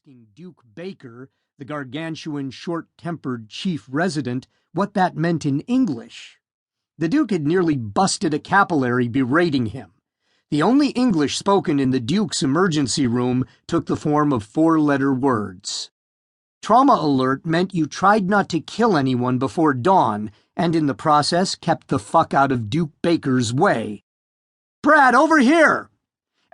asking Duke Baker, the gargantuan, short-tempered chief resident, what that meant in English. The Duke had nearly busted a capillary berating him. The only English spoken in the Duke's emergency room took the form of four-letter words. Trauma alert meant you tried not to kill anyone before dawn, and in the process kept the fuck out of Duke Baker's way. "Brad, over here!"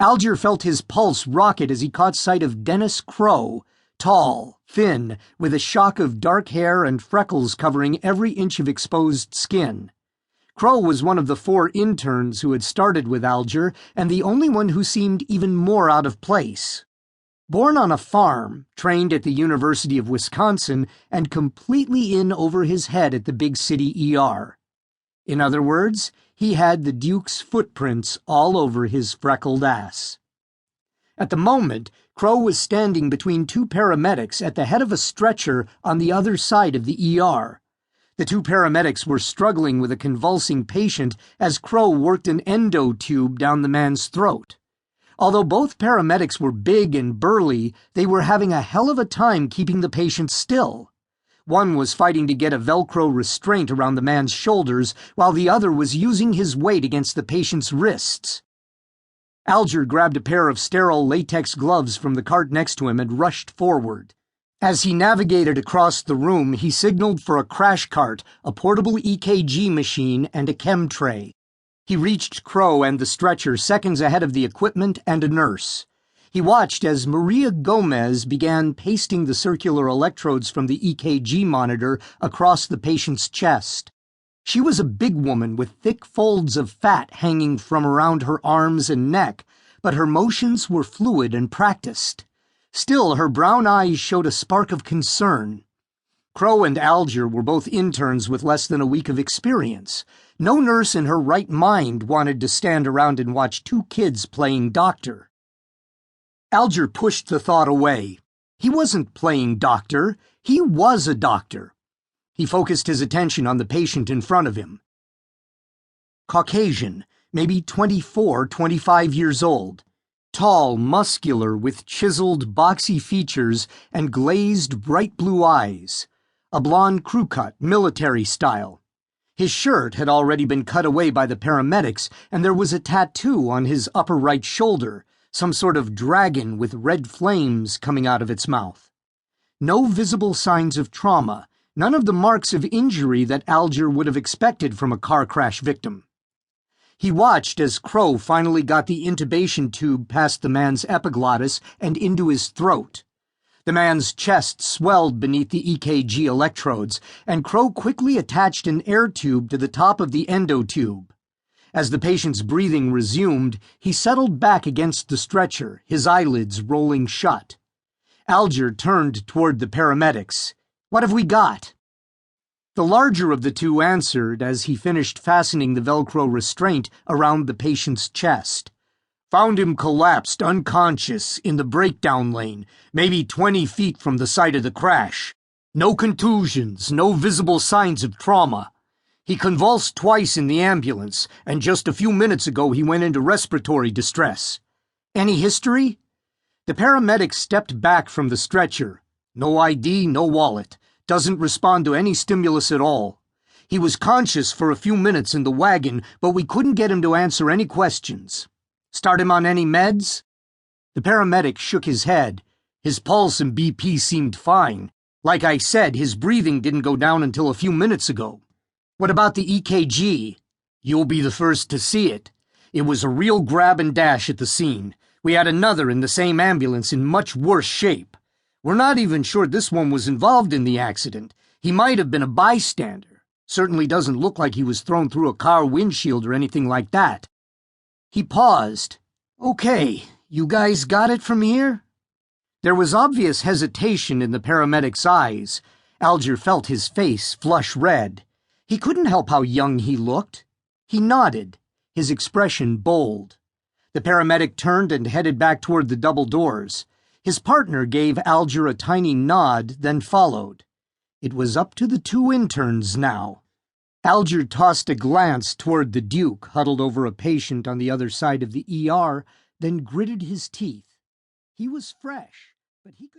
Alger felt his pulse rocket as he caught sight of Dennis Crow, tall, thin, with a shock of dark hair and freckles covering every inch of exposed skin. Crow was one of the 4 interns who had started with Alger, and the only one who seemed even more out of place. Born on a farm, trained at the University of Wisconsin, and completely in over his head at the big city ER. In other words, he had the Duke's footprints all over his freckled ass. At the moment, Crow was standing between 2 paramedics at the head of a stretcher on the other side of the ER. The 2 paramedics were struggling with a convulsing patient as Crow worked an endo tube down the man's throat. Although both paramedics were big and burly, they were having a hell of a time keeping the patient still. One was fighting to get a Velcro restraint around the man's shoulders, while the other was using his weight against the patient's wrists. Alger grabbed a pair of sterile latex gloves from the cart next to him and rushed forward. As he navigated across the room, he signaled for a crash cart, a portable EKG machine, and a chem tray. He reached Crow and the stretcher seconds ahead of the equipment and a nurse. He watched as Maria Gomez began pasting the circular electrodes from the EKG monitor across the patient's chest. She was a big woman with thick folds of fat hanging from around her arms and neck, but her motions were fluid and practiced. Still, her brown eyes showed a spark of concern. Crow and Alger were both interns with less than a week of experience. No nurse in her right mind wanted to stand around and watch 2 kids playing doctor. Alger pushed the thought away. He wasn't playing doctor. He was a doctor. He focused his attention on the patient in front of him. Caucasian, maybe 24, 25 years old. Tall, muscular, with chiseled, boxy features and glazed, bright blue eyes. A blonde crew cut, military style. His shirt had already been cut away by the paramedics, and there was a tattoo on his upper right shoulder, some sort of dragon with red flames coming out of its mouth. No visible signs of trauma, none of the marks of injury that Alger would have expected from a car crash victim. He watched as Crow finally got the intubation tube past the man's epiglottis and into his throat. The man's chest swelled beneath the EKG electrodes, and Crow quickly attached an air tube to the top of the endo tube. As the patient's breathing resumed, he settled back against the stretcher, his eyelids rolling shut. Alger turned toward the paramedics. "What have we got?" The larger of the 2 answered as he finished fastening the Velcro restraint around the patient's chest. "Found him collapsed, unconscious, in the breakdown lane, maybe 20 feet from the site of the crash. No contusions, no visible signs of trauma. He convulsed twice in the ambulance, and just a few minutes ago he went into respiratory distress. Any history?" The paramedic stepped back from the stretcher. "No ID, no wallet. Doesn't respond to any stimulus at all. He was conscious for a few minutes in the wagon, but we couldn't get him to answer any questions. Start him on any meds?" The paramedic shook his head. His pulse and BP seemed fine. Like I said, his breathing didn't go down until a few minutes ago. "What about the EKG?" "You'll be the first to see it. It was a real grab and dash at the scene. We had another in the same ambulance in much worse shape. We're not even sure this one was involved in the accident. He might have been a bystander. Certainly doesn't look like he was thrown through a car windshield or anything like that." He paused. "Okay, you guys got it from here?" There was obvious hesitation in the paramedic's eyes. Alger felt his face flush red. He couldn't help how young he looked. He nodded, his expression bold. The paramedic turned and headed back toward the double doors. His partner gave Alger a tiny nod, then followed. It was up to the 2 interns now. Alger tossed a glance toward the Duke, huddled over a patient on the other side of the ER, then gritted his teeth. He was fresh, but he could